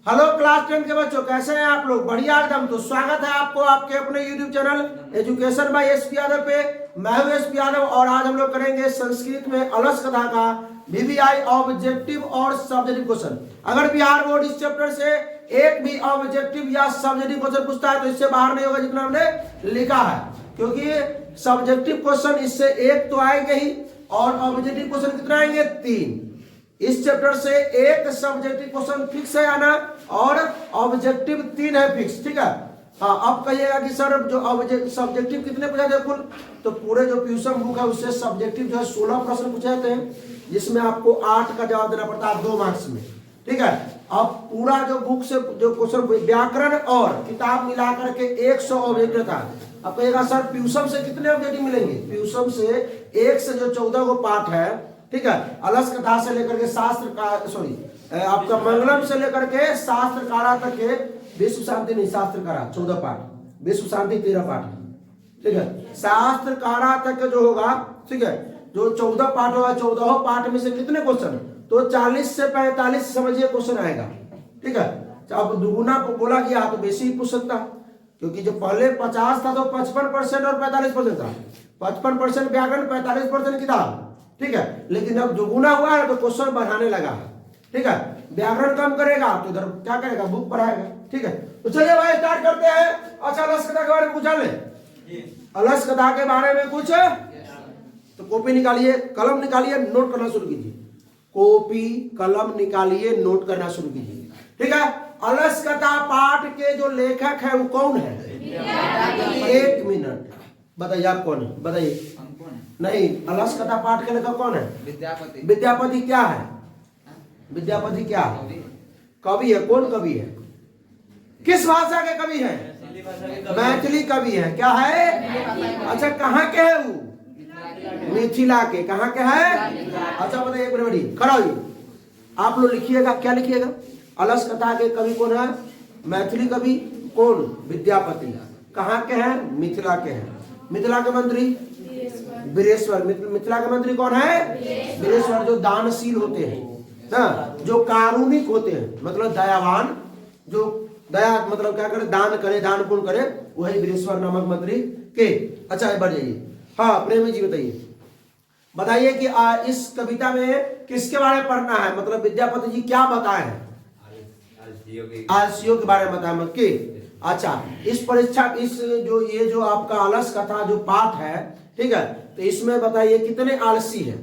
Hello class 10 के बच्चों, कैसे हैं आप लोग? बढ़िया एकदम। तो स्वागत है आपको आपके अपने YouTube channel education by SP Yadav पे। मैं हूं एसपी यादव और आज हम लोग करेंगे संस्कृत में अलस कथा का वीवीआई ऑब्जेक्टिव और सब्जेक्टिव क्वेश्चन। अगर बिहार बोर्ड इस चैप्टर से एक भी ऑब्जेक्टिव या सब्जेक्टिव क्वेश्चन पूछता है तो इससे बाहर नहीं होगा जितना हमने लिखा है, क्योंकि सब्जेक्टिव क्वेश्चन इससे एक तो आएंगे ही और ऑब्जेक्टिव क्वेश्चन कितना आएंगे? 3। इस चैप्टर से एक सब्जेक्टिव क्वेश्चन फिक्स है आना और ऑब्जेक्टिव 3 है फिक्स, ठीक है। हाँ, अब कहिएगा कि सर जो सब्जेक्टिव कितने पूछे थे कुल? तो पूरे जो ट्यूशन बुक है उससे सब्जेक्टिव जो है 16 प्रश्न पूछे जाते हैं, जिसमें आपको 8 का जवाब देना पड़ता है 2 मार्क्स में, ठीक है। अब पूरा जो बुक से जो क्वेश्चन व्याकरण और किताब मिला करके 100 ऑब्जेक्टिव था। अब कहिएगा सर ट्यूशन से कितने ऑब्जेक्टिव मिलेंगे? ट्यूशन से 1 से जो 14 को पाठ है, ठीक है, अलस कथा से लेकर के शास्त्र का आपका मंगलम से लेकर के शास्त्र कारा तक के विश्व शांति नहीं, शास्त्र कारा 14 पाठ, विश्व शांति 13 पाठ, ठीक है। शास्त्र कारा तक के जो होगा, ठीक है, जो 14 पाठ होगा, 14 पाठ में से कितने क्वेश्चन? तो 40 से 45 समझिए क्वेश्चन आएगा, ठीक है। अब दुगुना को बोला गया तो बेसी ही पूछ सकता, क्योंकि जो पहले 50 था तो 55% और 45% था। 55% व्याकरण, 45% किताब, ठीक है। लेकिन अब दुगुना हुआ है तो क्वेश्चन बढ़ाने लगा है, ठीक है। व्याकरण कम करेगा तो इधर क्या करेगा? बुक पढ़ाएगा, ठीक है। तो चलिए भाई स्टार्ट करते हैं। अच्छा, अलस कथा के बारे में पूछा ले, अलस कथा के बारे में कुछ तो कॉपी निकालिए, कलम निकालिए, नोट करना शुरू कीजिए। कॉपी कलम निकालिए, नोट करना शुरू कीजिए, ठीक है। अलस कथा पाठ के जो लेखक है वो कौन है? 1 मिनट बताइए, आप कौन है? बताइए। नहीं, अलस कथा पाठ के लेखक कौन है? विद्यापति। विद्यापति क्या है? विद्यापति क्या है? कवि है। कौन कवि है? किस भाषा के कवि है? मैथिली कवि है। क्या है? अच्छा, कहाँ के है वो? मिथिला के। कहाँ के है? अच्छा बताइए, एक मिनट खड़ा होइए, आप लोग लिखिएगा। क्या लिखिएगा? अलस कथा के कवि कौन है? मैथिली कवि। कौन? विद्यापति। कहाँ के हैं? मिथिला के हैं। मिथिला के मंत्री वीरेश्वर। मिथिला के मंत्री कौन है? वीरेश्वर। जो दानशील होते हैं ना, जो कारुणिक होते हैं, मतलब दयावान, जो दया मतलब क्या करे? दान करे, दान पुण्य करे, वही वीरेश्वर नामक मंत्री के। अच्छा बढ़ जाइए। हाँ प्रेमी जी बताइए, बताइए कि इस कविता में किसके बारे में पढ़ना है? मतलब विद्यापति जी क्या बताए हैं? आलसियों के बारे में बताए कि। अच्छा, इस परीक्षा इस जो ये जो आपका अलस कथा जो पाठ है, ठीक है, तो इसमें बताइए कितने आलसी है?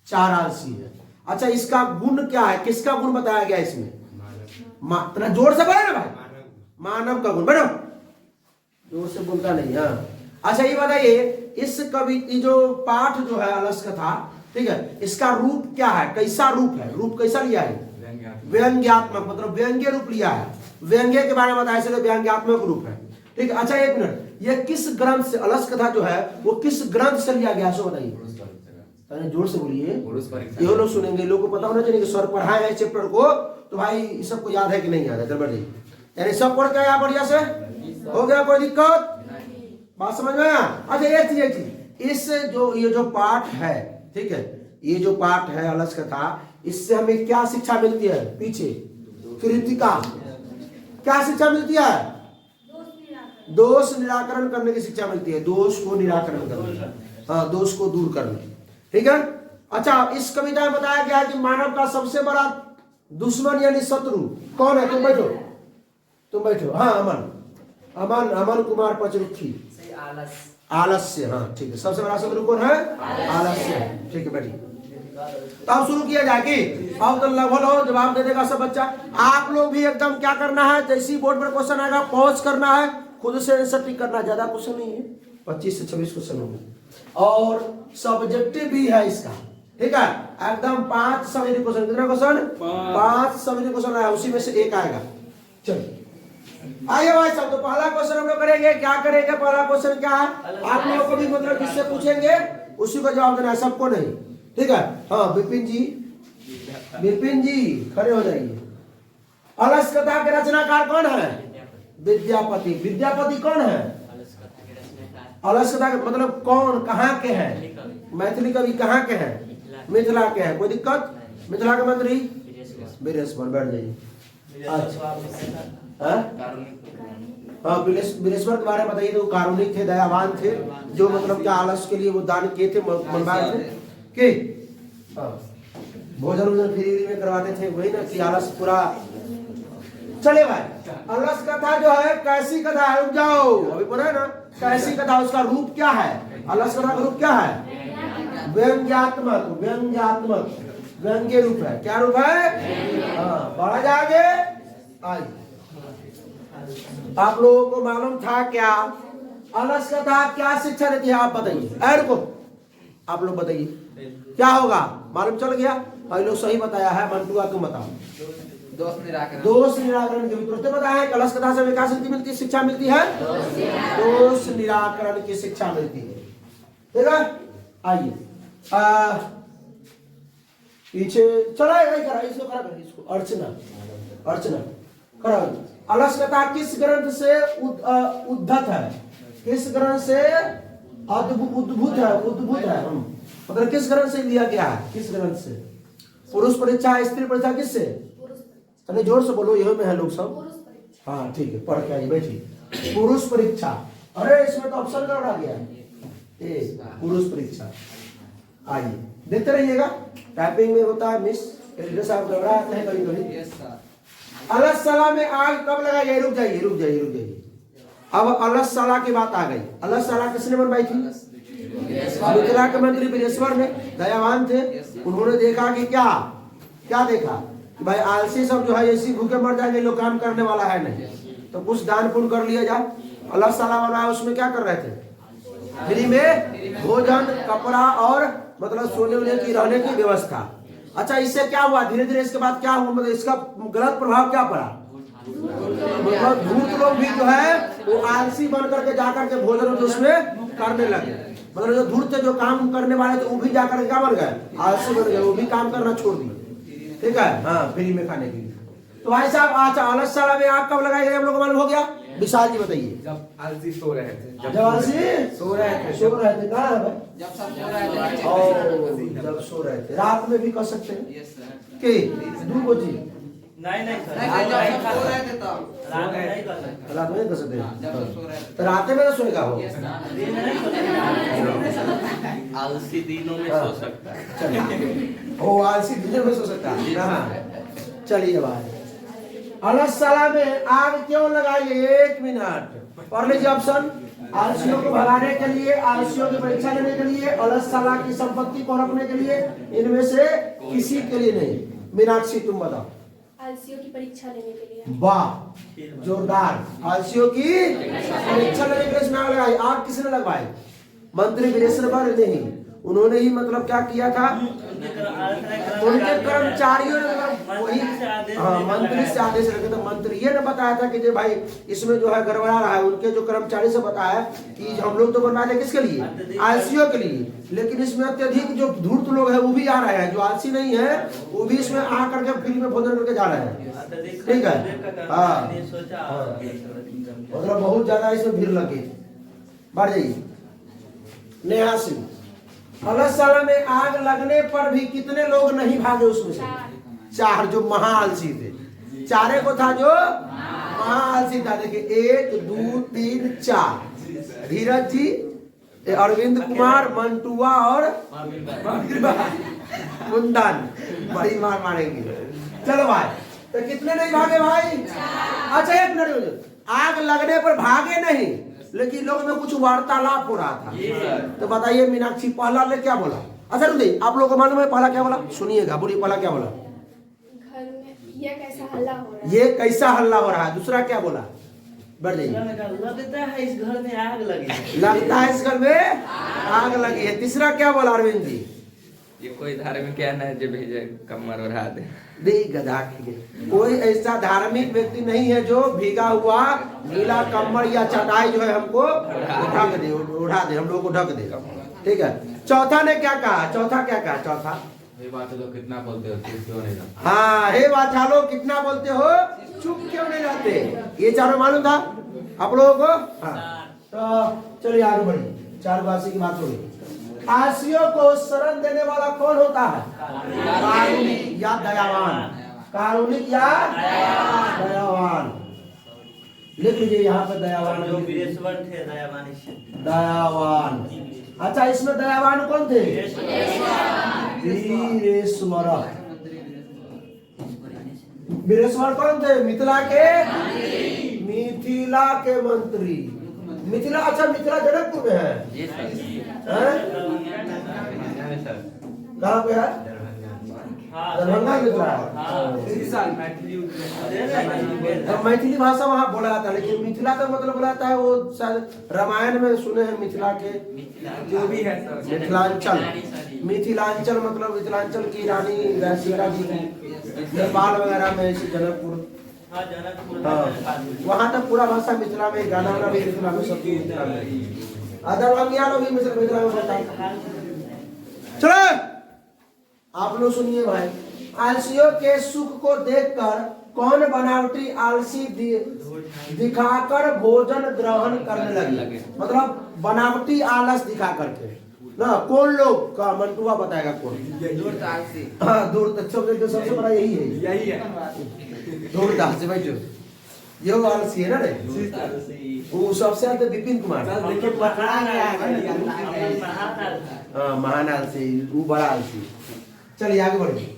4 आलसी है। अच्छा, इसका गुण क्या है? किसका गुण बताया गया इसमें? इतना जोर से बोले ना भाई। मानव का गुण। बैठो, जोर से बोलता नहीं। हाँ अच्छा, ये बताइए इस कवि जो पाठ जो है अलस कथा, ठीक है, इसका रूप क्या है? कैसा रूप है? रूप कैसा लिया है? व्यंग्यात्मक, मतलब व्यंग्य रूप लिया है। व्यंग्य के बारे में बताया, इसलिए व्यंग्यात्मक रूप है, ठीक है। अच्छा एक मिनट, ये किस ग्रंथ से अलस कथा जो है वो किस ग्रंथ से लिया गया सो बताइए। जोर से बोलिए, ये लोग सुनेंगे, लोगों को पता होना चाहिए कि सर पढ़ाए हैं चैप्टर को, तो भाई सबको याद है कि नहीं याद है? गड़बड़ नहीं, यानी सब पढ़ के आया बढ़िया से? हो गया? कोई दिक्कत? बात समझ में आया? अच्छा ये चीज इस जो ये जो पाठ है, ठीक है, ये जो पाठ है अलस कथा, इससे हमें क्या शिक्षा मिलती है? पीछे कृतिका क्या शिक्षा मिलती है? दोष निराकरण करने की शिक्षा मिलती है। दोष को निराकरण करना, हाँ, दोष को दूर करना, ठीक है। अच्छा, इस कविता में बताया गया है कि मानव का सबसे बड़ा दुश्मन यानी शत्रु कौन है? तुम बैठो, तुम बैठो। हाँ अमन, अमन अमन कुमार पचरुखी। आलस्य। हाँ ठीक है, सबसे बड़ा शत्रु कौन है? आलस्य, ठीक है। बैठिए, तो अब शुरू किया जाए कि अब तो लगभग हो जवाब दे देगा सब बच्चा। आप लोग भी एकदम क्या करना है, जैसी बोर्ड पर क्वेश्चन आएगा पॉज करना है, खुद से आंसर टिक करना। ज्यादा क्वेश्चन नहीं है, 25 से 26 क्वेश्चन होंगे और सब्जेक्टिव भी है इसका, ठीक है। एकदम 5 सब्जेक्टिव क्वेश्चन। कितना क्वेश्चन? 5 सब्जेक्टिव क्वेश्चन आया, उसी में से एक आएगा। चलिए आइए भाई साहब, तो पहला क्वेश्चन हम लोग करेंगे। क्या करेंगे? पहला क्वेश्चन क्या है? आप लोगों को भी मतलब किससे पूछेंगे उसी को जवाब देना है, सबको नहीं, ठीक है। हाँ विपिन जी, विपिन जी खड़े हो जाइए। अलस कथा के रचनाकार कौन है? विद्यापति। विद्यापति कौन है? अलस कथा के मतलब कौन, कहाँ के हैं? मैथिली कवि। कहाँ के हैं? मिथिला के हैं। कोई दिक्कत? मिथिला के मंत्री वीरेश्वर। बैठ जाइए। अच्छा हाँ, बिलेश्वर के बारे में बताइए। तो कारुणिक थे, दयावान थे, जो मतलब क्या आलस के लिए वो दान किए थे, मनवाए थे कि भोजन वोजन फ्री में करवाते थे, वही ना कि आलस पूरा। चले भाई, आलस कथा जो है कैसी कथा है, रुक जाओ, अभी बोला है ना कैसी कथा, उसका रूप क्या है, आलस कथा का रूप क्या है, व्यंग्यात्मक, व्यंग्यात्मक, व्यंग्य रूप है। क्या रूप है? हाँ, बढ़ा जाएंगे। आइए, आप लोगों को मालूम था क्या आलस कथा क्या शिक्षा देती है, आप बताइए। ऐड को आप लोग बताइए क्या होगा, मालूम चल गया? भाई लोग सही बताया है, मंटुआ तुम बताओ। दोष निराकरण के विपरीत बताया है। आलस कथा से हमें क्या मिलती है, शिक्षा मिलती है, दोष निराकरण की शिक्षा मिलती है। ठीक है, आइए पीछे चला इसको करा, इसको अर्चना, अर्चना करा। आलस कथा किस ग्रंथ से उद्धत है, किस ग्रंथ से उद्भूत है, उद्भूत है, मतलब किस ग्रंथ से लिया गया है, किस ग्रंथ से? पुरुष परीक्षा, स्त्री परीक्षा किससे? अरे जोर से बोलो, यही में है लोग सब। हाँ ठीक है, पढ़ के आइए, बैठिए। पुरुष परीक्षा, अरे इसमें तो ऑप्शन गड़बड़ा गया, पुरुष परीक्षा। आइए देखते रहिएगा, टाइपिंग में होता है मिस, एडिटर साहब गड़बड़ा आते हैं कभी कभी। अलसला में आग कब लगाई गई? रुक जाइए, रुक जाइए, रुक जाइए। अब अलसला की बात आ गई। अलसला किसने बनवाई थी? मिथिला के मंत्री बिलेश्वर ने, दयावान थे। उन्होंने देखा कि क्या क्या देखा कि भाई आलसी सब जो है ऐसी भूखे मर जाएंगे, लोग काम करने वाला है नहीं, तो कुछ दान पुण्य कर लिया जाए। अलसला बनवाया, उसमें क्या कर रहे थे? फ्री में भोजन, कपड़ा और मतलब सोने वोने की, रहने की व्यवस्था। अच्छा, इससे क्या हुआ? धीरे धीरे इसके बाद क्या हुआ, मतलब इसका गलत प्रभाव क्या पड़ा? मतलब धूर्त लोग भी जो है वो आलसी बन करके जाकर के भोजन उसमें करने लगे। मतलब जो धूर्त जो काम करने वाले थे वो भी जाकर के क्या बन गए? आलसी बन गए, वो भी काम करना छोड़ दिए। ठीक है, हाँ, फ्री में खाने के लिए। तो भाई साहब, अच्छा अलसला में आग कब लगाई गई, हम लोग को मालूम हो गया? विशाल जी बताइए। जब आलसी सो रहे थे, जब आलसी सो रहे थे, सो रहे थे कहाँ है? जब सब सो रहे थे, जब सो रहे थे, रात में भी कर सकते हैं कि 2 बजे? नहीं जब सब सो रहे थे तब रात में नहीं कर सकते, जब सब सो रहे थे तो रात में ना सोएगा वो? आलसी दिनों में सो सकता है। ओ, आलसी दिनों में सो सकता है। चलिए भाई, अलसला में आग क्यों लगाई? 1 मिनट पढ़ लीजिए ऑप्शन। आलसियों को भगाने के लिए, आलसियों की परीक्षा लेने के लिए, अलसला की संपत्ति को रखने के लिए, इनमें से किसी के लिए नहीं। मीनाक्षी तुम बताओ। आलसियों की परीक्षा लेने के लिए। वाह, जोरदार। आलसियों की परीक्षा लेने के लिए आग लगाई। आग किसने लगवाई? मंत्री बिलेश्वर नहीं, उन्होंने ही मतलब क्या किया था, उनके कर्मचारियों ने वही, हाँ, मंत्री से आदेश रखे थे। मंत्री ये ने बताया था कि जो भाई इसमें जो है गड़बड़ा रहा है, उनके जो कर्मचारी से बताया कि हम लोग तो बनवा दें किसके लिए? आलसियों के लिए, लेकिन इसमें अत्यधिक जो धूर्त लोग हैं वो भी आ रहे हैं, जो आलसी नहीं है वो भी इसमें आ करके फ्री में भोजन करके जा रहे हैं। ठीक है, हाँ, मतलब बहुत ज्यादा इसमें भीड़ लगी। बढ़ जाइए। नेहा सिंह, अलसला में आग लगने पर भी कितने लोग नहीं भागे उसमें से? 4, जो महाआलसी थे। 4 को था जो महाआलसी था। देखिए 1 2 3 4, धीरज जी, अरविंद कुमार, मंटुआ और मुंडन। बड़ी मार मारेंगे। चलो भाई, तो कितने नहीं भागे भाई? अच्छा, 1 मिनट, आग लगने पर भागे नहीं, लेकिन लोग में कुछ वार्तालाप हो रहा था। तो बताइए मीनाक्षी, पहला ने क्या बोला? अच्छा रुकिए, आप लोगों को मालूम है पहला क्या बोला? सुनिएगा, बोलिए पहला क्या बोला? घर में ये कैसा हल्ला हो रहा है, ये कैसा हल्ला हो रहा है। दूसरा क्या बोला? बढ़ जाइए। लगता है इस घर में आग लगी है। लगता है इस घर में आग लगी है। तीसरा क्या बोला अरविंद जी? ये कोई धार्मिक क्या है जो भेजे कमर उड़ा दे। गधा, कोई ऐसा धार्मिक व्यक्ति नहीं है जो भीगा हुआ नीला कम्बल या चटाई जो है हमको ढक दे, उड़ा दे, हम लोग को ढक दे। ठीक है, चौथा ने क्या कहा? चौथा क्या कहा? चौथा, हे बाचालो कितना बोलते हो, चुप क्यों नहीं रहते? हाँ, हे बाचालो कितना बोलते हो, चुप क्यों नहीं रहते। ये चारों मालूम था आप लोगों को? हाँ, तो चलिए आगे बढ़िए। 4 वासी की बात हो गई। आलसियों को शरण देने वाला कौन होता है? कारुणी या दयावान। कारुणिक या दयावान। लिख लीजिए यहाँ पे दयावान। जो वीरेश्वर थे दयावान से। दयावान। अच्छा, इसमें दयावान कौन थे? वीरेश्वर। वीरेश्वर कौन थे? मिथिला के मंत्री। मिथिला, अच्छा मिथिला जनकपुर में है? हैं? कहाँ पे है? दरभंगा में मिथिला है। मैथिली भाषा वहाँ बोला जाता है, लेकिन मिथिला का मतलब बोला जाता है वो शायद रामायण में सुने हैं मिथिला के जो भी है सर। मिथिलांचल। मिथिलांचल मतलब मिथिलांचल की रानी सीता जी नेपाल वगैरह में जनकपुर। हाँ जनकपुर। हाँ, वहाँ तक पूरा भाषा मिथिला में, गाना वाना भी मिथिला में, सब कुछ मिथिला में। दरभंगिया लोग भी मिथिला में बोलता है। चलो आप लोग सुनिए भाई, आलसियों के सुख को देखकर कौन बनावटी आलसी दिखाकर भोजन ग्रहण करने लगे। मतलब बनावटी आलस दिखा करके ना, कौन लोग का मंटुआ बताएगा कौन? हाँ, दूर तक सबसे बड़ा यही है। दूर तक से भाई जो ये आलसी है ना रे, वो सबसे आते विपिन कुमार। हाँ, महान आलसी, वो बड़ा आलसी। चलिए आगे बढ़िए।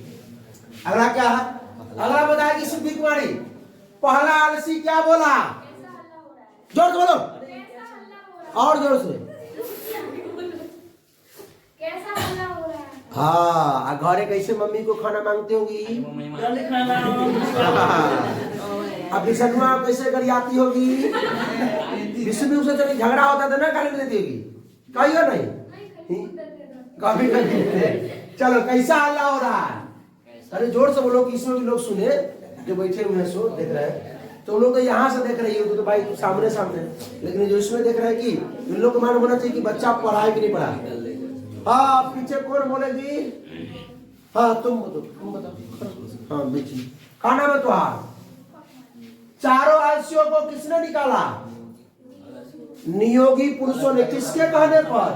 अगला क्या है? अगला बताएगी सिद्धि कुमारी। पहला आलसी क्या बोला? जोर से बोलो, और जोर से। कैसा हल्ला हो रहा है? हाँ, घरे कैसे मम्मी को खाना मांगते होगी? जल्दी खाना। अब विष्णुआ कैसे गरियाती होगी? विष्णु से जब झगड़ा होता था ना, गाली देती होगी, कही हो नहीं? कभी कभी। चलो, कैसा हल्ला हो रहा है? अरे जोर से बोलो कि इसमें भी लोग सुने, जो बैठे हुए हैं सो देख रहे हैं। तो लोग तो यहाँ से देख रही हो तो भाई सामने सामने, लेकिन जो इसमें देख रहे हैं कि इन लोग को मालूम होना चाहिए कि बच्चा पढ़ाई कि नहीं पढ़ा। हाँ, पीछे कौन बोलेगी? हाँ, तुम बताओ। हाँ बेची, खाना में तुहार। चारों आलसियों को किसने निकाला? नियोगी पुरुषों ने। किसके कहने पर?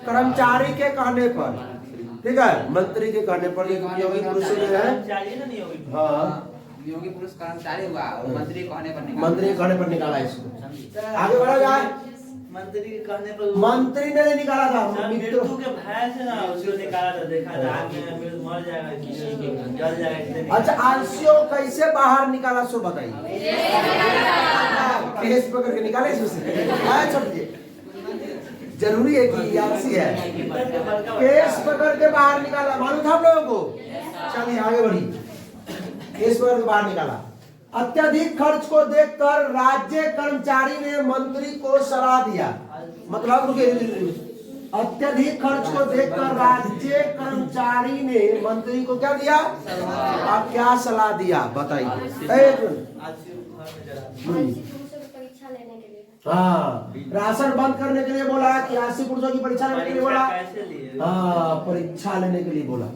कर्मचारी के कहने पर, ठीक है, मंत्री के कहने पर। नियोगी पुरुषों ने है, हाँ, नियोगी पुरुष कर्मचारी हुआ, मंत्री कहने पर निकाला। मंत्री के कहने पर निकाला इसको। आगे बढ़ा जाए। मंत्री के कहने पर। मंत्री ने नहीं निकाला था, मृत्यु के भय से ना उसको निकाला था। देखा था आग में मर जाएगा, जल जाएगा। अच्छा, आलसियों कैसे बाहर निकाला सो बताइए। केस पकड़ के निकाले इसमें। छोड़िए, जरूरी है कि आलसी है। केस पकड़ के बाहर निकाला, मालूम था आप लोगों को? चलिए आगे बढ़ी। केस पकड़ के बाहर निकाला। अत्यधिक खर्च को देखकर राज्य कर्मचारी ने मंत्री को सलाह दिया। मतलब अत्यधिक खर्च को देखकर राज्य कर्मचारी ने मंत्री को क्या दिया? आप क्या सलाह दिया बताइए। परीक्षा लेने के लिए। हाँ, राशन बंद करने के लिए बोला कि 80 पुरुषों की परीक्षा लेने के लिए बोला। हाँ, परीक्षा लेने के लिए बोला।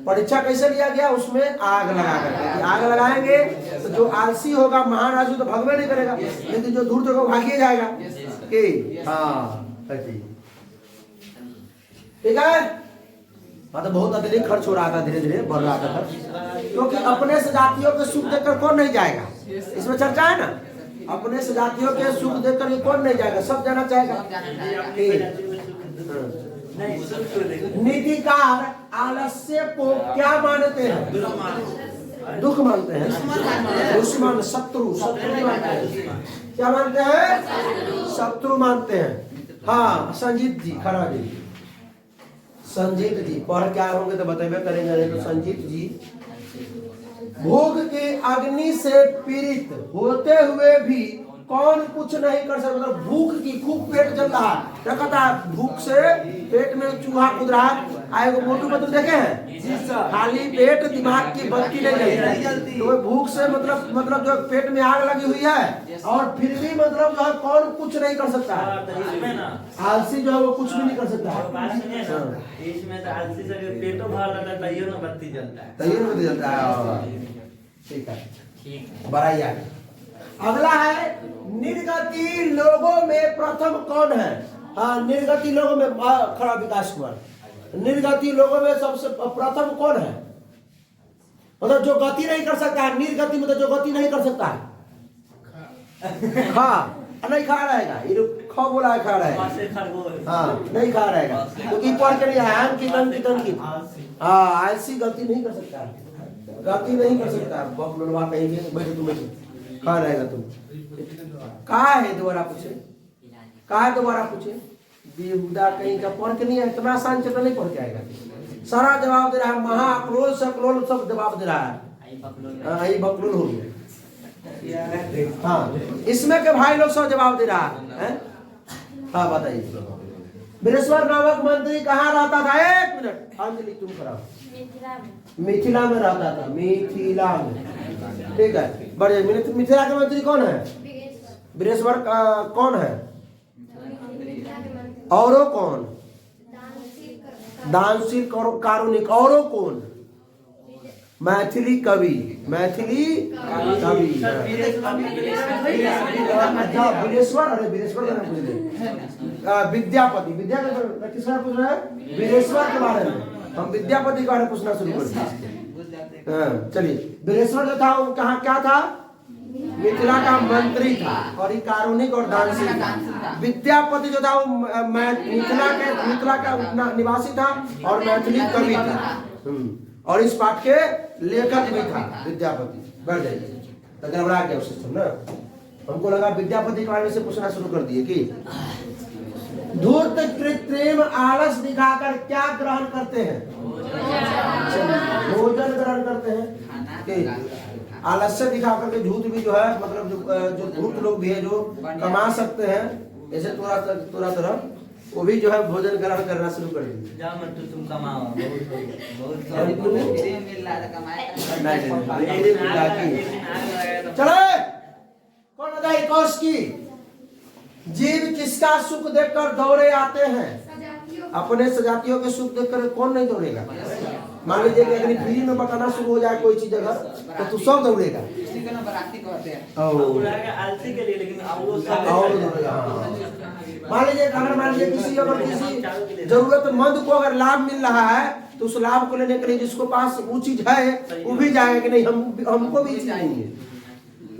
परीक्षा कैसे लिया गया? उसमें आग लगा करके। आग लगाएंगे तो जो आलसी होगा, महान आलसी तो भगवे नहीं करेगा, लेकिन जो धूर्त होगा भागिए जाएगा। हाँ, ठीक है। हाँ, तो बहुत अत्यधिक खर्च हो रहा था, धीरे धीरे बढ़ रहा था खर्च, क्योंकि अपने से जातियों के सुख देखकर कौन नहीं जाएगा? इसमें चर्चा है ना। अपने से जातियों के सुख देखकर कौन नहीं जाएगा? सब जाना चाहेगा। नीतिकार आलस्य को क्या मानते हैं? दुख मानते हैं, दुश्मन, शत्रु मानते हैं। क्या मानते हैं? शत्रु मानते हैं। हाँ, संजीत जी खड़ा जी, संजीत जी पढ़ क्या होंगे तो बतेबे करेंगे। नहीं तो संजीत जी भोग के अग्नि से पीड़ित होते हुए भी कौन कुछ नहीं कर सकता। मतलब भूख की खूब पेट जल रहा है, क्या कहता है? भूख से पेट में चूहा कूद रहा है। आएगो मोटू पतलू देखे हैं? खाली पेट, दिमाग की बत्ती नहीं जलती। तो भूख से मतलब जो पेट में आग लगी हुई है, और फिर भी मतलब जो है कौन कुछ नहीं कर सकता है। आलसी जो है वो कुछ भी नहीं कर सकता है। इसमें आलसी से पेटो भर रहता है, तैयो ना बत्ती जलता है। तैयो बत्ती जलता है। ठीक है, बढ़ाइए आगे। अगला है निर्गति लोगों में प्रथम कौन है? हाँ, निर्गति लोगों में खड़ा विकास कुमार। निर्गति लोगों में सबसे प्रथम कौन है? मतलब जो गति नहीं कर सकता है, निर्गति मतलब जो गति नहीं कर सकता है। हाँ नहीं खा रहेगा, ये खा बोला है खा रहेगा। हाँ नहीं खा रहेगा क्योंकि पढ़ के नहीं आया की हाँ आलसी गति नहीं कर सकता, गति नहीं कर सकता। बकलवा कहेंगे बैठो तुम बैठो, खा रहेगा तुम। कहा है दोबारा पूछे, कहा है दोबारा पूछे, बेहुदा कहीं का पढ़ के नहीं है, इतना आसान चेता नहीं पढ़ के आएगा। सारा जवाब दे रहा है, महाअक्रोल सकलोल सब जवाब दे रहा है। आई बकलोल हो गया। हाँ इसमें के भाई लोग सब जवाब दे रहा है। हाँ बताइए, बृहस्पति नामक मंत्री कहाँ रहता था? एक मिनट अंजलि तुम कराओ। मिथिला में रहता था, मिथिला में। ठीक है बढ़िया। मिथिला के मंत्री कौन है? बृहस्पति कौन है? औरो कौन? दानशील कारुणिक। औरो कौन? मैथिली कवि, मैथिली कवि। वीरेश्वर, अरे वीरेश्वर का पूछ ले। विद्यापति, विद्या किसका पूछ रहा है? वीरेश्वर के बारे में। हम विद्यापति के बारे में पूछना शुरू कर दिए। चलिए, वीरेश्वर जो था वो कहाँ क्या था? मिथिला का मंत्री था और ये कारुणिक और दानशील था। विद्यापति जो था वो मिथिला का निवासी था और मैथिली कवि था और इस पाठ के लेखक भी था विद्यापति। बढ़ जाइए तो गड़बड़ा गया सिस्टम ना। हमको लगा विद्यापति के बारे में से पूछना शुरू कर दिए कि धूर्त कृत्रिम आलस दिखाकर क्या ग्रहण करते हैं? भोजन ग्रहण करते हैं। आलस्य दिखा करके झूठ भी जो है मतलब जो धूर्त लोग भी है जो कमा सकते हैं ऐसे थोड़ा तरह वो भी जो है भोजन ग्रहण करना शुरू कर दिए। जा मत तुम कमाओ, बहुत चलो कौन बताइए कौश की जीव किसका सुख देखकर दौड़े आते हैं? अपने सजातियों के सुख देखकर कौन नहीं दौड़ेगा? मान लीजिए कि अगर फ्री में बताना शुरू हो जाए कोई चीज अगर तो तू सब दौड़ेगा। आलसी के लिए, लेकिन मान लीजिए किसी जरूरतमंद को अगर लाभ मिल रहा है तो उस लाभ को लेने के लिए जिसको पास वो चीज है वो भी जाएगा कि नहीं हमको भी चाहिए।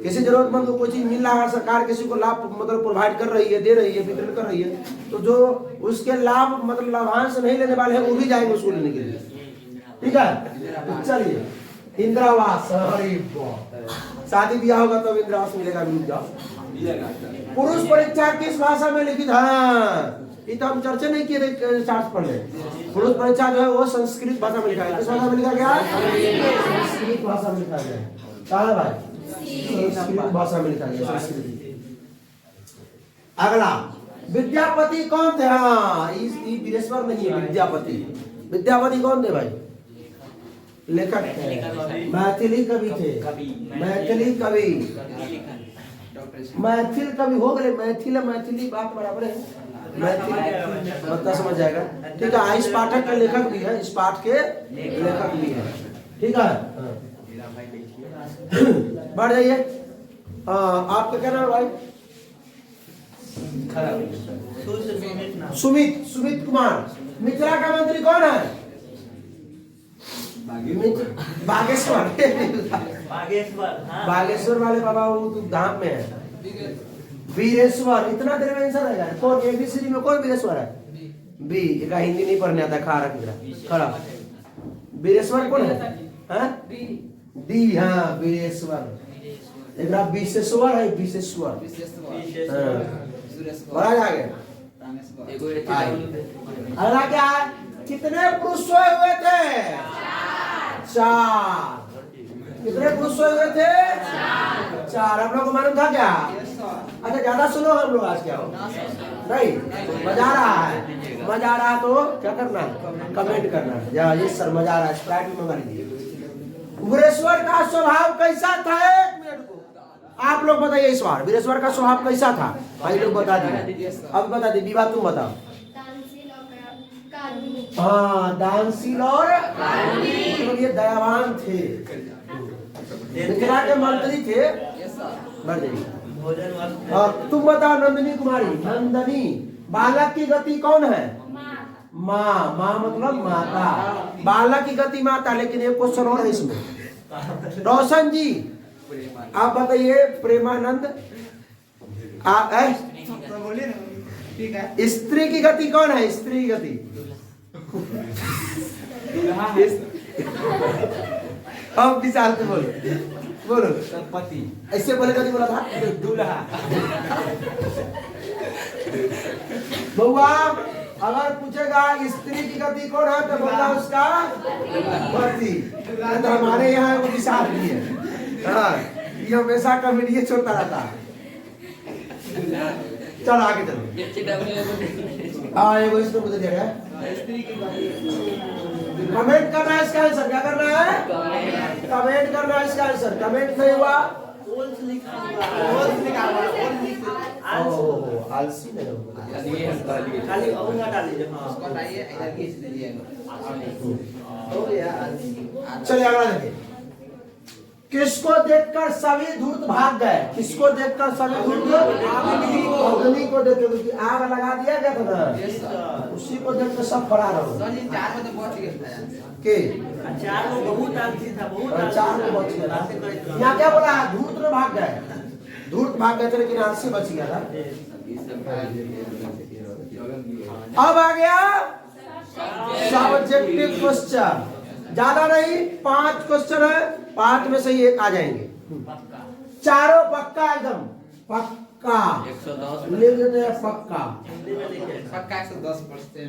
किसी जरूरतमंद को कोई चीज मिल रहा है, सरकार किसी को लाभ मतलब प्रोवाइड कर रही है, दे रही है, वितरण कर रही है, तो जो उसके लाभ मतलब लाभांश नहीं लेने वाले हैं वो भी जाएंगे उसको लेने के लिए। ठीक है चलिए, इंदिरावास। शादी ब्याह होगा तब इंदिरावास मिलेगा, मिल जाओ। पुरुष परीक्षा किस भाषा में लिखित? हाँ ये तो हम चर्चा नहीं किए थे, चार्ट पढ़ ले। पुरुष परीक्षा जो है वो संस्कृत भाषा में लिखा है। किस भाषा में लिखा गया? संस्कृत भाषा में लिखा गया। कहाँ है भाई? संस्कृत भाषा में लिखा गया, संस्कृत। अगला विद्यापति कौन थे? हाँ वीरेश्वर नहीं है, विद्यापति। विद्यापति कौन थे भाई? लेखक थे, मैथिली कवि थे, मैथिली कवि। मैथिल कवि हो गए, मैथिली बात बराबर है, मैथिली मतलब समझ जाएगा। ठीक है, इस पाठक के लेखक भी है, इस पाठ के लेखक भी है। ठीक है बढ़ जाइए। आपका क्या नाम है भाई? सुमित कुमार। मिथिला का मंत्री कौन है? बागेश्वर। बागेश्वर वाले बाबा वो तो धाम में है। वीरेश्वर, इतना देर में आंसर आएगा। कौन एबीसीडी में कौन वीरेश्वर है? बी। एक हिंदी नहीं पढ़ने आता, खा रखा खड़ा। वीरेश्वर कौन है? डी। हाँ वीरेश्वर। एक विशेश्वर है, विशेश्वर। बड़ा आगे अगला क्या है? कितने पुरुष सोए हुए थे? 4। कितने पुरुष सोए हुए थे? 4। आप लोग को मालूम था क्या? अच्छा ज्यादा सुनो हम लोग आज क्या हो नहीं मजा आ रहा है। मजा आ रहा तो क्या करना है? कमेंट करना है। या ये सर मजा आ रहा है, स्प्राइट भी मंगा लीजिए। वीरेश्वर का स्वभाव कैसा था? 1 मिनट को आप लोग बताइए इस बार वीरेश्वर का स्वभाव कैसा था? भाई लोग बता दिए, अब बता दे। विवाह तुम बताओ। हाँ दानशील और मतलब ये दयावान थे, मिथिला के मंत्री थे। बढ़ जाइए। और तुम बताओ नंदिनी कुमारी। नंदिनी, बालक की गति कौन है? माँ। माँ मतलब माता। बालक की गति माता, लेकिन एक क्वेश्चन और है इसमें। रोशन जी आप बताइए प्रेमानंद आप तो बोलिए ना, ठीक है। स्त्री की गति कौन है? स्त्री की गति अब विचार से बोलो बोलो। पति ऐसे बोले कभी बोला था दूल्हा बउआ अगर पूछेगा स्त्री की गति कौन है तो बोलना उसका पति। तो हमारे यहाँ वो विचार भी है। हाँ ये हमेशा कमेडी छोड़ता रहता है। चलो आगे चलो। हाँ ये इसको बता दिया गया। कमेंट करना है इसका आंसर। क्या करना है? कमेंट करना है इसका आंसर। कमेंट नहीं हुआ आलसी खाली अबूंगा डाल दीजिए। उसको हटाइए, इधर खींच दीजिए। हो गया। चलिए अगला देखिए। किसको देखकर सभी धूर्त भाग गए? किसको देखकर सभी धूर्त? अग्नि को देख के आग लगा दिया गया था ना, उसी को देख कर सब फरार हो सर गए। जी 4 में तो पहुंच गए थे। के चार को बहुत आलसी था, बहुत चार को बच गया। यहाँ क्या बोला? धूर्त में भाग गए। धूर्त भाग गए थे लेकिन आलसी बच गया था। अब आ गया सब्जेक्टिव क्वेश्चन। ज्यादा नहीं 5 क्वेश्चन है, 5 में से 1 आ जाएंगे। चारों पक्का एकदम पक्का 110 लिख देते हैं पक्का। पक्का 110%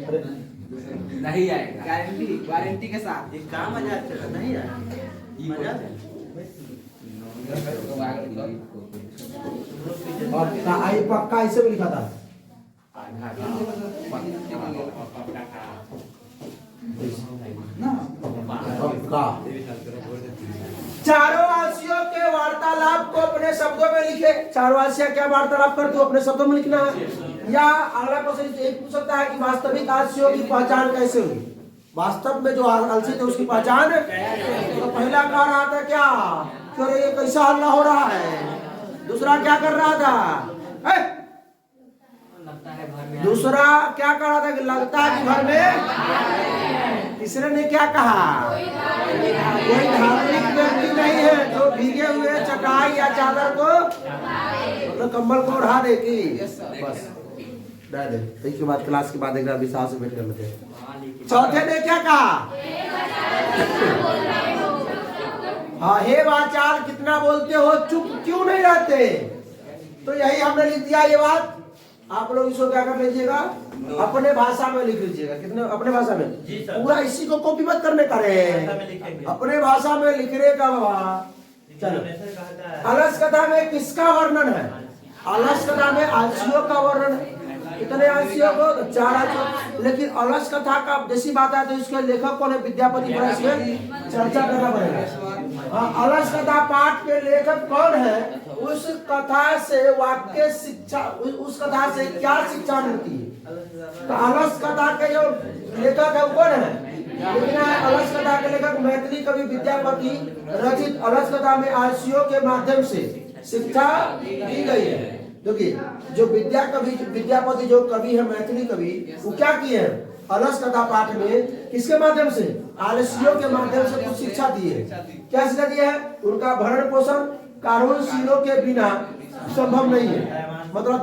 नहीं आएगा, गारंटी गारंटी के साथ। ये काम मजाक चला नहीं यार, मजाक पक्का आई पक्का ऐसे भी लिखा था। पक्का। चारों आलसियों के वार्तालाप को अपने शब्दों में लिखे। चारों आलसिया क्या वार्तालाप करते हो अपने शब्दों में लिखना है। या अगला क्वेश्चन एक पूछ सकता है कि वास्तविक आलसियों की पहचान कैसे हुई? वास्तव में जो आलसी थे उसकी पहचान तो पहला कह रहा था क्या कि अरे ये कैसा हल्ला हो रहा है। दूसरा क्या कर रहा था? दूसरा क्या कर रहा था कि लगता है कि घर में। तीसरे ने क्या कहा? कोई धार्मिक व्यक्ति नहीं है जो भीगे हुए चटाई या चादर को मतलब कंबल को उड़ा दे की बस डाल दे। इसके बाद क्लास के बाद एक बार विशाल से भेंट कर लेते हैं। चौथे ने क्या कहा? हाँ हे वाचाल कितना बोलते हो, चुप क्यों नहीं रहते? तो यही हमने लिख दिया ये बात। आप लोग इसको क्या कर लीजिएगा अपने भाषा में लिख लीजिएगा। कितने अपने भाषा में? पूरा इसी को कॉपी मत करने का रे, अपने भाषा में लिखने का बाबा। चलो अलस कथा में किसका वर्णन है? अलस कथा में आलसियों का वर्णन है। कितने आलसियों को? 4 आलसियों। लेकिन अलस कथा का जैसी बात है तो इसके लेखक कौन है? विद्यापति। पर इसमें चर्चा करना पड़ेगा। हाँ अलस कथा पाठ के लेखक कौन है? उस कथा से वाक्य शिक्षा, उस कथा से क्या शिक्षा मिलती है? तो अलस कथा के जो लेखक है वो कौन है? लिखना है अलस कथा के लेखक मैथिली कवि विद्यापति रचित अलस कथा में आलसियों के माध्यम से शिक्षा दी गई है। देखिए जो विद्यापति जो कवि है मैथिली कवि वो क्या किए हैं? अलस कथा पाठ में किसके माध्यम से? आलसियों के माध्यम से कुछ शिक्षा दी है। क्या शिक्षा दिया है? उनका भरण पोषण कारणशीलों के बिना संभव नहीं है। मतलब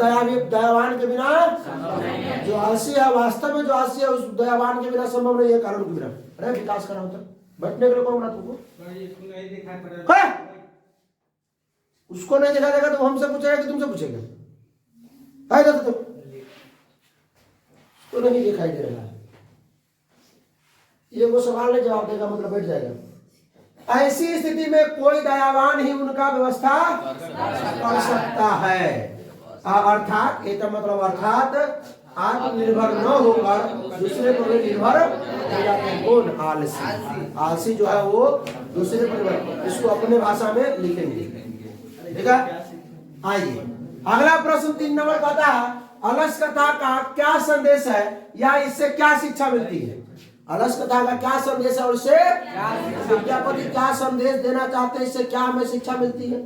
दयावान के बिना जो आलसी है, वास्तव में जो आलसी है उस दयावान के बिना संभव नहीं है, कारण के बिना। अरे विकास करा होता बैठने के लिए कौन बना तुमको? उसको नहीं दिखा देगा तो हमसे पूछेगा कि तुमसे पूछेगा? आएगा तो तो नहीं दिखाई दे रहा है। ये वो सवाल नहीं जवाब देगा मतलब बैठ जाएगा। ऐसी स्थिति में कोई दयावान ही उनका व्यवस्था कर सकता है। अर्थात ये तो मतलब अर्थात आत्मनिर्भर न होकर दूसरे पर निर्भर हो जाते हैं। कौन? आलसी। आलसी जो है वो दूसरे पर निर्भर। इसको अपने भाषा में लिखेंगे। ठीक है आइए अगला प्रश्न 3 नंबर का था अलस कथा का क्या संदेश है या इससे क्या शिक्षा मिलती है? अलस कथा का क्या संदेश है और इससे विद्यापति क्या संदेश देना चाहते हैं, इससे क्या हमें शिक्षा मिलती है?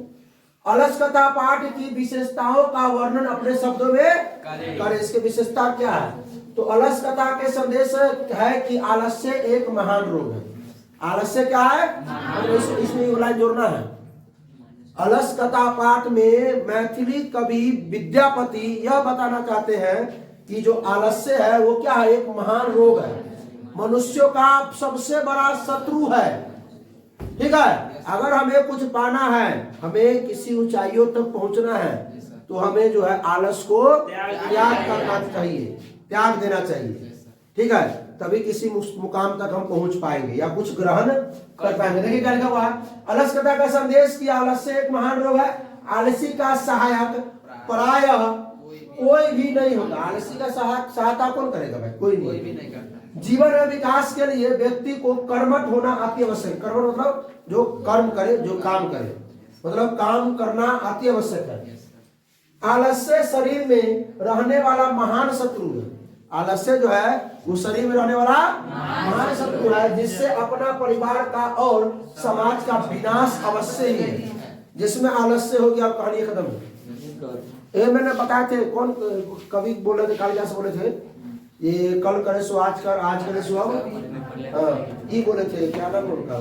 अलस कथा पाठ की विशेषताओं का वर्णन अपने शब्दों में करें। इसकी विशेषता क्या है? तो अलस कथा के संदेश है कि आलस्य एक महान रोग है। आलस्य क्या है? इसमें ये लाइन जोड़ना है। अलस कथा पाठ में मैथिली कवि विद्यापति यह बताना चाहते हैं कि जो आलस्य है वो क्या है? एक महान रोग है, मनुष्यों का सबसे बड़ा शत्रु है। ठीक है, अगर हमें कुछ पाना है, हमें किसी ऊंचाइयों तक पहुंचना है, तो हमें जो है आलस को त्याग करना चाहिए, त्याग देना चाहिए। ठीक है, तभी किसी मुकाम तक हम पहुंच पाएंगे या कुछ ग्रहण कर पाएंगे। देखिए क्या लिखा हुआ है, अलसकता का संदेश की आलस्य एक महान रोग है, आलसी का सहायक प्रायः कोई भी नहीं होता। आलसी का सहायता कौन करेगा भाई? कोई नहीं करता। जीवन में विकास के लिए व्यक्ति को कर्मठ होना अति आवश्यक। कर्मठ मतलब जो कर्म करे, जो काम करे, मतलब काम करना अति आवश्यक है। आलस्य शरीर में रहने वाला महान शत्रु है। आलस्य जो है वो शरीर में रहने वाला महान शत्रु है, जिससे अपना परिवार का और समाज का विनाश अवश्य ही है। जिसमें आलस्य हो गया कहानी खत्म है। ये मैंने बताए थे, कौन कवि बोल रहे थे, कालिदास बोले थे, ये कल करे सो आज कर, आज करे सो अब। ये बोले थे, क्या नाम उनका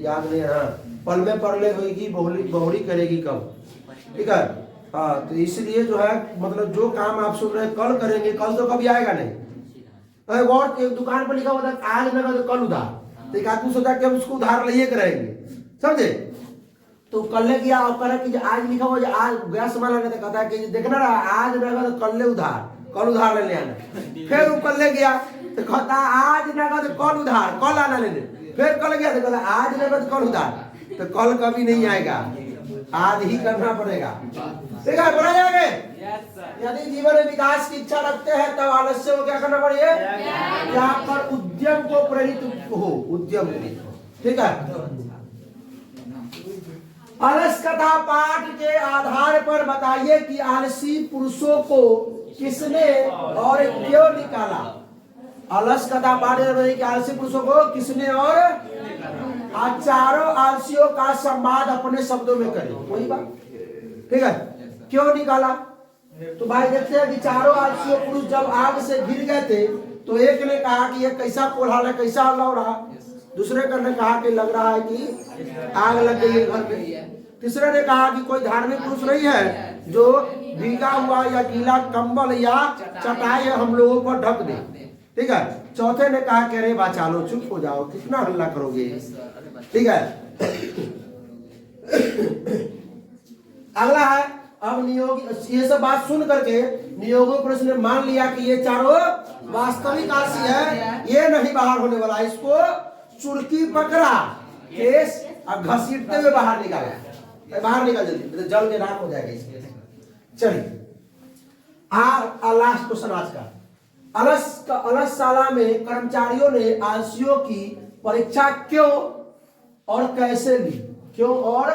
याद नहीं। हाँ, पल में परले होगी बहुरी करेगी कब। ठीक है, हाँ, तो इसलिए जो है मतलब जो काम आप सुन रहे हैं कल करेंगे, कल तो कभी आएगा नहीं। और एक दुकान पर लिखा हुआ था आज लगा तो कल उधार, तो एक आदमी सोचा कि हम उसको उधार लिए करेंगे, समझे? तो कल ले गया और कहा कि आज लिखा हुआ आज गया सामान लाने, कहता है कि देखना रहा आज लगा तो कल ले उधार, कल उधार लेने आना। फिर वो कल ले गया तो कहता आज लगा तो कल उधार, कल आना लेने। फिर कल गया तो कहता आज लगा तो कल उधार, तो कल कभी नहीं आएगा, आज ही करना पड़ेगा। ठीक है, बोला जाएगा। यदि जीवन में विकास की इच्छा रखते हैं तब आलस्य को क्या करना पड़ेगा? त्याग कर उद्यम को प्रेरित हो, उद्यम। ठीक है, अलस कथा पाठ के आधार पर बताइए कि आलसी पुरुषों को किसने और क्यों निकाला। अलस कथा पाठ कि आलसी पुरुषों को किसने और चारों आलसियों का संवाद अपने शब्दों में करें, वही बात। ठीक है, क्यों निकाला? तो भाई देखते हैं कि चारों आलसियों पुरुष जब आग से गिर गए थे तो एक ने कहा कि ये कैसा कोल्हाल है, कैसा हल्ला हो रहा। दूसरे ने कहा कि लग रहा है कि आग लग गई है घर में। तीसरे ने कहा कि कोई धार्मिक पुरुष नहीं है जो भीगा हुआ या गीला कंबल या चटाई हम लोगों पर ढक दे। ठीक है, चौथे ने कहा कि अरे बचा लो, चुप हो जाओ, कितना हल्ला करोगे। ठीक है, अगला है अब नियोग। ये सब बात सुन करके नियोगो पुरुष ने मान लिया कि ये चारों वास्तविक आलसी है, ये नहीं बाहर होने वाला। इसको चुड़की पकड़ा, केस और घसीटते हुए बाहर निकाला, बाहर निकल जल्दी, जल के राख हो जाएगा इसके। चलिए लास्ट क्वेश्चन आज का। अलसशाला में कर्मचारियों ने आलसियों की परीक्षा क्यों और कैसे ली? क्यों और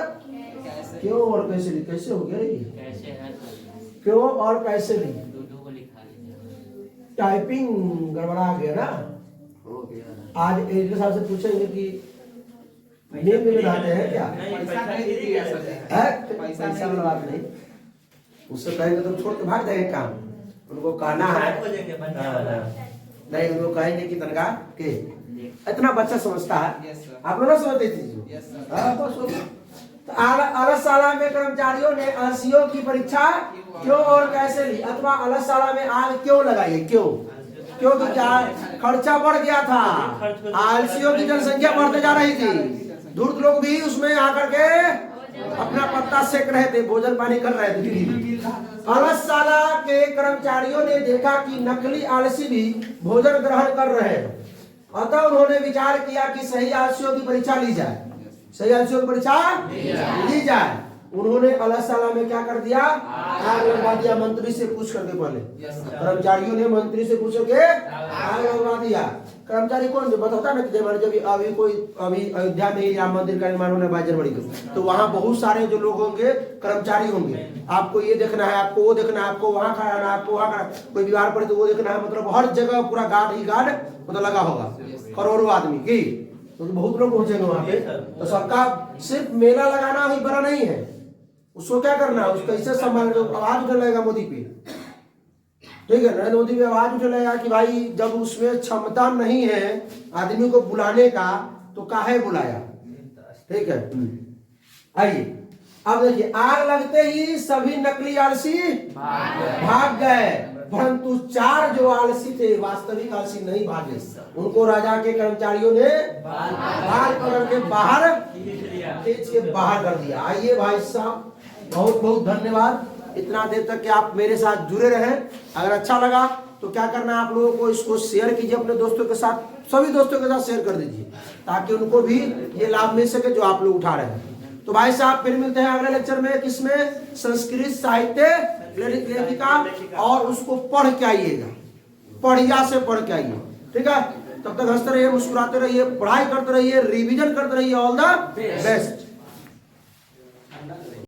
कैसे ली? कैसे हो गया ये? क्यों और कैसे ली? टाइपिंग गड़बड़ा गया ना, हो गया। आज एक साहब से पूछेंगे कि नींद में रहते हैं क्या? पैसा वाला बात नहीं, उससे कहेंगे तो छोड़ के भाग जाएंगे काम। उनको कहना है नहीं, उनको कहेंगे कि तनखा के इतना बच्चा समझता है, आप लोग ना समझते थे। अलसशाला में कर्मचारियों ने आलसियों की परीक्षा क्यों और कैसे ली, अथवा अलसशाला में आग क्यों लगाई? क्योंकि क्या खर्चा बढ़ गया था, आलसियों की जनसंख्या बढ़ते जा रही थी, धूर्त लोग भी उसमें आकर के अपना पत्ता सेक रहे थे, भोजन पानी कर रहे थे। अलसशाला के कर्मचारियों ने देखा कि नकली आलसी भी भोजन ग्रहण कर रहे हैं, अतः उन्होंने विचार किया कि सही आलसियों की परीक्षा ली जाए, सही आलसियों की परीक्षा ली जाए। उन्होंने अलसशाला में क्या कर दिया? आग लगवा दिया, मंत्री से पूछ करके। पहले कर्मचारियों ने मंत्री से पूछ के आग लगवा दिया। कर्मचारी कौन जो बताता ना कि जब अभी अयोध्या में राम मंदिर का निर्माण होने वाला जनवरी को, तो वहाँ बहुत सारे जो लोग होंगे कर्मचारी होंगे, आपको ये देखना है, आपको वो देखना है, आपको वहाँ खड़ा रहना, आपको वहाँ खड़ा, कोई बीमार पड़े तो वो देखना है, मतलब हर जगह पूरा गार्ड ही गार्ड मतलब लगा होगा, करोड़ों आदमी की, तो बहुत लोग पहुंचेंगे वहाँ पे। तो सबका सिर्फ मेला लगाना ही बड़ा नहीं है, उसको क्या करना है, उसको कैसे संभाल के आवाज उठने लगेगा मोदी पे। ठीक है, नरेंद्र मोदी पे आवाज उठने लगेगा कि भाई जब उसमें क्षमता नहीं है आदमी को बुलाने का, तो काहे बुलाया। ठीक है, आइए अब देखिए, आग लगते ही सभी नकली आलसी भाग गए, परंतु 4 जो आलसी थे वास्तविक आलसी नहीं भागे। उनको राजा के कर्मचारियों ने बाल पकड़ के बाहर खींच के बाहर कर दिया। आइए भाई साहब, बहुत बहुत धन्यवाद इतना देर तक कि आप मेरे साथ जुड़े रहे। अगर अच्छा लगा तो क्या करना है, आप लोगों को इसको शेयर कीजिए अपने दोस्तों के साथ, सभी दोस्तों के साथ शेयर कर दीजिए ताकि उनको भी ये लाभ मिल सके जो आप लोग उठा रहे हैं। तो भाई साहब फिर मिलते हैं अगले लेक्चर में, किसमें, संस्कृत साहित्य लेखिका, और उसको पढ़ के आइएगा, बढ़िया से पढ़ के आइए। ठीक है, तब तक हंसते रहिए, मुस्कुराते रहिए, पढ़ाई करते रहिए, रिवीजन करते रहिए। All the best.